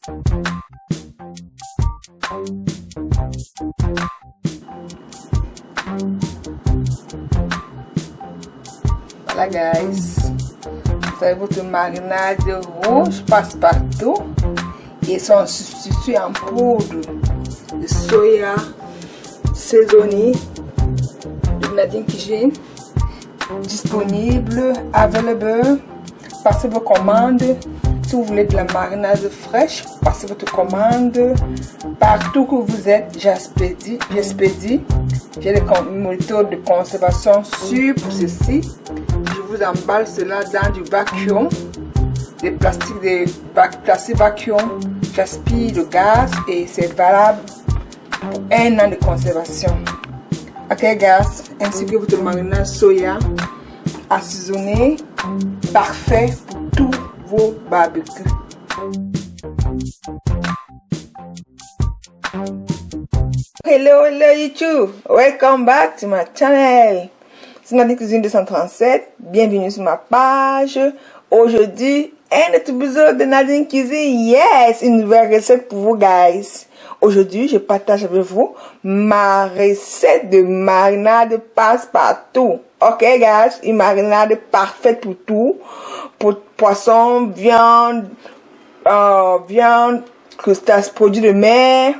Voilà guys, vous avez votre marinade rouge passe-partout et son substitut en poudre de soya saisonné de Nadine Cuisine, disponible, available. Passez vos commandes. Si vous voulez de la marinade fraîche, passez votre commande partout que vous êtes. J'expédie. J'ai des méthodes de conservation sur ceci. Je vous emballe cela dans du vacuum, des plastiques vacuum. J'aspire le gaz et c'est valable pour 1 an de conservation. Ok guys, ainsi que votre marinade soya assaisonné, parfait pour tous vos barbecues. Hello YouTube, welcome back to my channel. C'est Nadine Cuisine 237, bienvenue sur ma page. Aujourd'hui, un autre épisode de Nadine Cuisine, yes, une nouvelle recette pour vous guys. Aujourd'hui, je partage avec vous ma recette de marinade passe-partout. Ok guys, une marinade parfaite pour tout, pour poisson, viande, crustacés, produits de mer,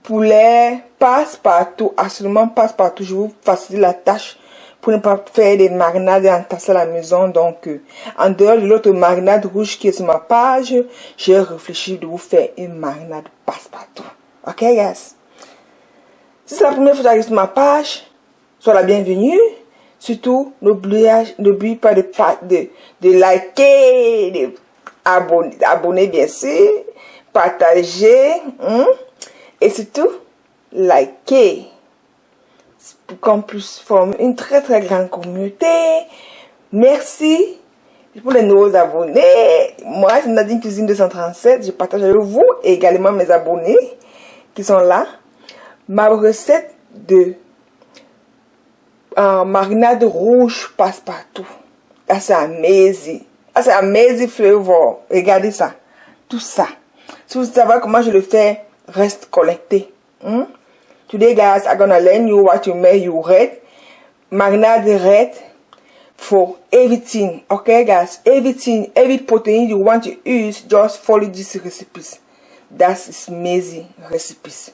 poulet, passe-partout, absolument passe-partout. Je vous facilite la tâche pour ne pas faire des marinades et entasser à la maison. Donc, en dehors de l'autre marinade rouge qui est sur ma page, j'ai réfléchi de vous faire une marinade passe-partout. Ok guys? Si c'est la première fois que j'arrive sur ma page, sois la bienvenue. Surtout, n'oublie pas de liker, de abonner bien sûr, partager, et surtout, liker. Pour qu'on puisse former une très grande communauté. Merci pour les nouveaux abonnés. Moi, c'est Nadine Cuisine 237. Je partage avec vous et également mes abonnés qui sont là. Ma recette de marinade rouge passe-partout. C'est amazing. C'est amazing flavor. Regardez ça. Tout ça. Si vous savez comment je le fais, reste connecté. Today guys, I'm gonna learn you what you make you red. Marinade red for everything. Okay guys, everything, every protein you want to use, just follow these recipes. That's amazing recipes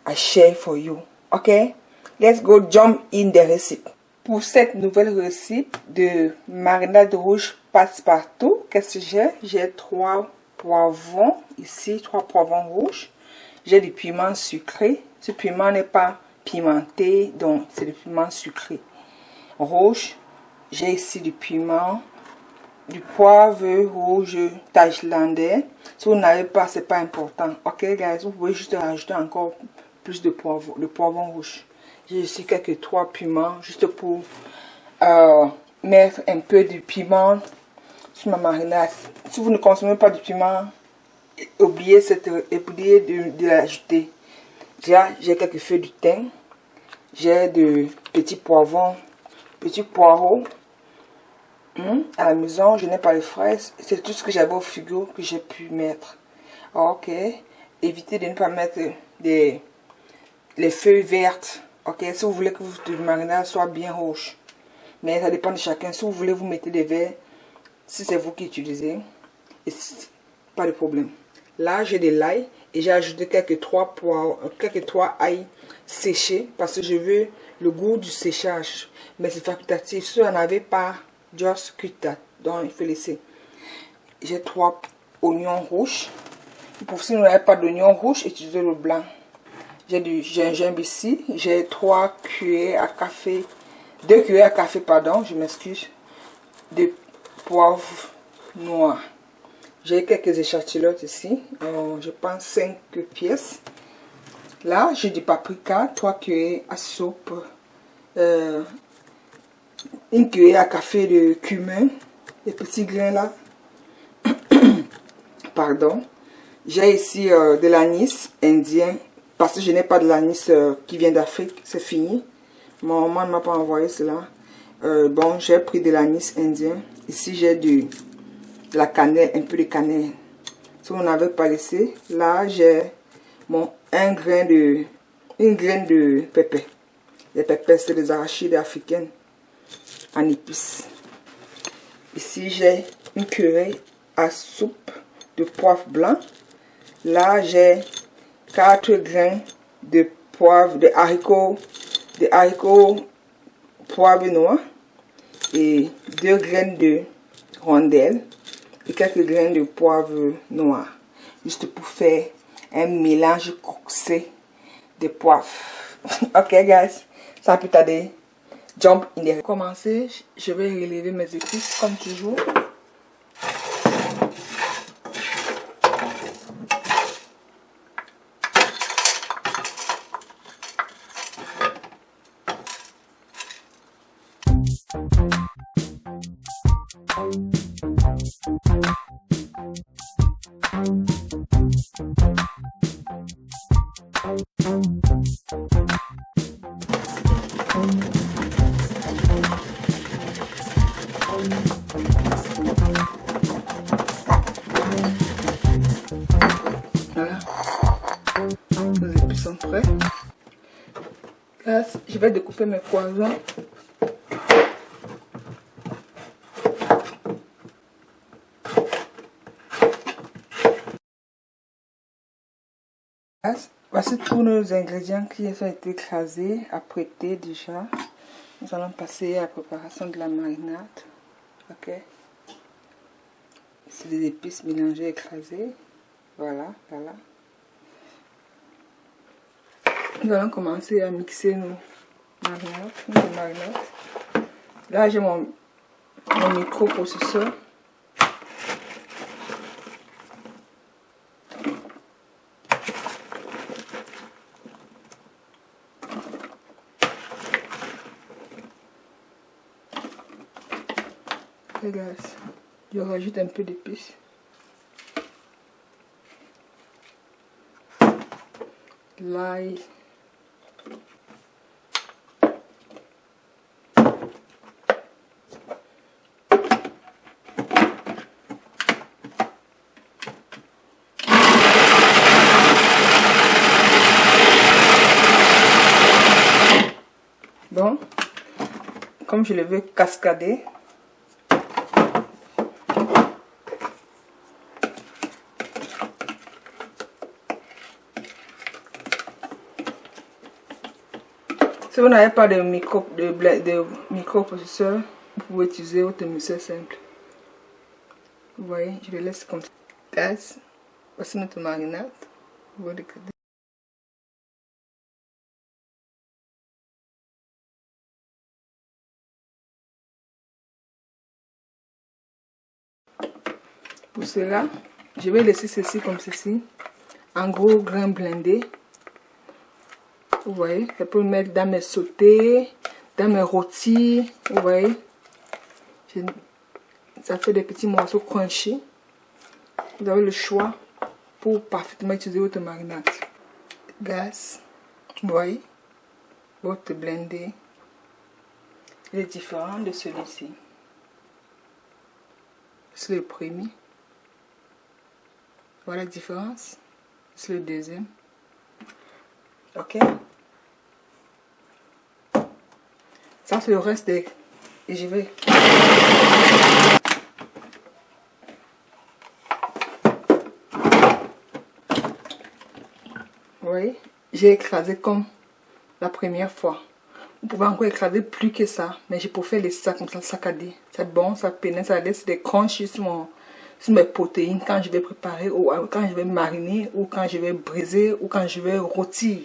I share for you. Okay, let's go jump in the recipe. Pour cette nouvelle recette de marinade rouge passe-partout, qu'est-ce que j'ai? J'ai 3 poivrons ici, 3 poivrons rouges. J'ai du piment sucré. Ce piment n'est pas pimenté, donc c'est du piment sucré. Rouge, j'ai ici du piment, du poivre rouge thaïlandais. Si vous n'avez pas, c'est pas important. Ok, guys, vous pouvez juste rajouter encore plus de poivron rouge. J'ai ici quelques 3 piments, juste pour mettre un peu de piment sur ma marinade. Si vous ne consommez pas de piment, oubliez de l'ajouter. J'ai quelques feuilles de thym, j'ai de petits poivrons, petits poireaux. À la maison, je n'ai pas les fraises. C'est tout ce que j'avais au frigo que j'ai pu mettre. Ok. Évitez de ne pas mettre les feuilles vertes. Ok. Si vous voulez que votre marinade soit bien rouge. Mais ça dépend de chacun. Si vous voulez, vous mettez des verts. Si c'est vous qui utilisez. Et pas de problème. Là, j'ai de l'ail. Et j'ai ajouté quelques 3 ail séchés. Parce que je veux le goût du séchage. Mais c'est facultatif. Si vous n'en avez pas, just cut that. Donc, il faut laisser. J'ai 3 oignons rouges. Si vous n'avez pas d'oignons rouges, utilisez le blanc. J'ai du gingembre ici. J'ai 2 cuillères à café, pardon, je m'excuse. De poivre noir. J'ai quelques échalotes ici. Je pense 5 pièces. Là, j'ai du paprika, 3 cuillères à soupe. Une cuillère à café de cumin. Les petits grains là. Pardon. J'ai ici de l'anis indien. Parce que je n'ai pas de l'anis qui vient d'Afrique. C'est fini. Mon maman ne m'a pas envoyé cela. Bon, j'ai pris de l'anis indien. Ici, j'ai de la cannelle, un peu de cannelle. Si on n'avait pas laissé, là j'ai mon une graine de pépé. Les pépés, c'est des arachides africaines en épices. Ici j'ai une cuillerée à soupe de poivre blanc. Là j'ai 4 grains de poivre, de haricots poivre noir et 2 graines de rondelles et quelques graines de poivre noir, juste pour faire un mélange corsé de poivre. Ok guys, ça peut tarder. Jump in there. Pour commencer, je vais relever mes épices comme toujours. Voilà, nos épices sont prêts. Là, je vais découper mes poivrons. Voici tous nos ingrédients qui ont été écrasés, apprêtés déjà. Nous allons passer à la préparation de la marinade. Ok. C'est des épices mélangées, écrasées. Voilà, voilà. Nous allons commencer à mixer nos marinades. Là, j'ai mon microprocesseur. Ok guys, je rajoute un peu d'épices. L'ail. Bon, comme je le veux cascader, si vous n'avez pas de microprocesseur, vous pouvez utiliser votre mixeur simple. Vous voyez, je le laisse comme ça. Guys, voici notre marinade. Vous voyez que... Pour cela, je vais laisser ceci comme ceci, en gros grain blindé. Vous voyez, je peux le mettre dans mes sautés, dans mes rôtis. Vous voyez, ça fait des petits morceaux crunchy. Vous avez le choix pour parfaitement utiliser votre marinade. Gaz, vous voyez, votre blindé, il est différent de celui-ci. C'est le premier. Voilà la différence. C'est le deuxième. Ok. Ça c'est le reste des... Et je vais... Vous voyez, j'ai écrasé comme la première fois. Vous pouvez encore écraser plus que ça, mais je préfère laisser ça comme ça saccadé. C'est bon, ça pénètre, ça laisse des crunchies sur mes protéines quand je vais préparer, ou quand je vais mariner, ou quand je vais briser, ou quand je vais rôtir.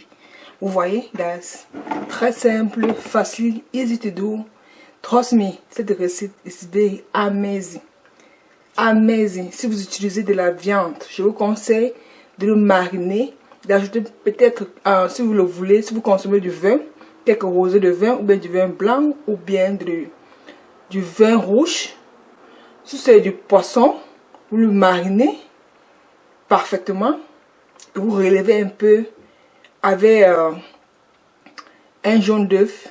Vous voyez, guys, très simple, facile, easy to do. Trust me, cette recette is very amazing. Amazing. Si vous utilisez de la viande, je vous conseille de le mariner, d'ajouter peut-être, si vous le voulez, si vous consommez du vin, quelques rosées de vin, ou bien du vin blanc, ou bien du vin rouge. Si c'est du poisson, vous le marinez parfaitement, et vous relevez un peu avec un jaune d'œuf.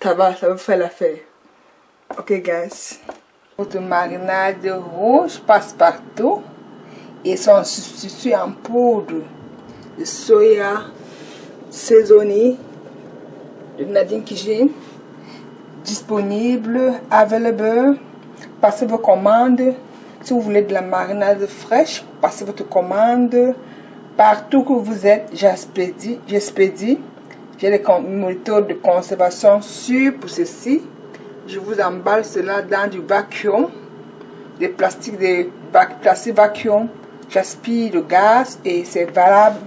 Ça va vous faire l'affaire. Ok guys, votre marinade rouge passe partout et son substitut en poudre de soya saisonné de Nadine Kitchen, disponible, available. Passez vos commandes. Si vous voulez de la marinade fraîche, passez votre commande. Partout que vous êtes, j'expédie. J'ai les méthodes de conservation sûres pour ceci. Je vous emballe cela dans du vacuum, des plastiques vacuum. J'aspire le gaz et c'est valable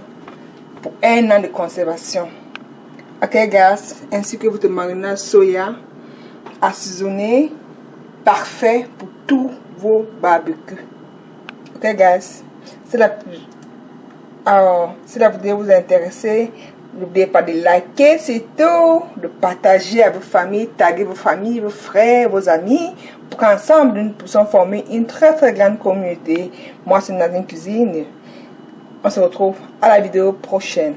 pour 1 an de conservation. Ok, guys, ainsi que votre marinade soya assaisonné, parfait pour tous vos barbecues. Ok, guys, si la vidéo vous a intéressé, n'oubliez pas de liker, c'est tout, de partager à vos familles, taguer vos familles, vos frères, vos amis, pour qu'ensemble nous puissions former une très grande communauté. Moi, c'est Nadine Cuisine. On se retrouve à la vidéo prochaine.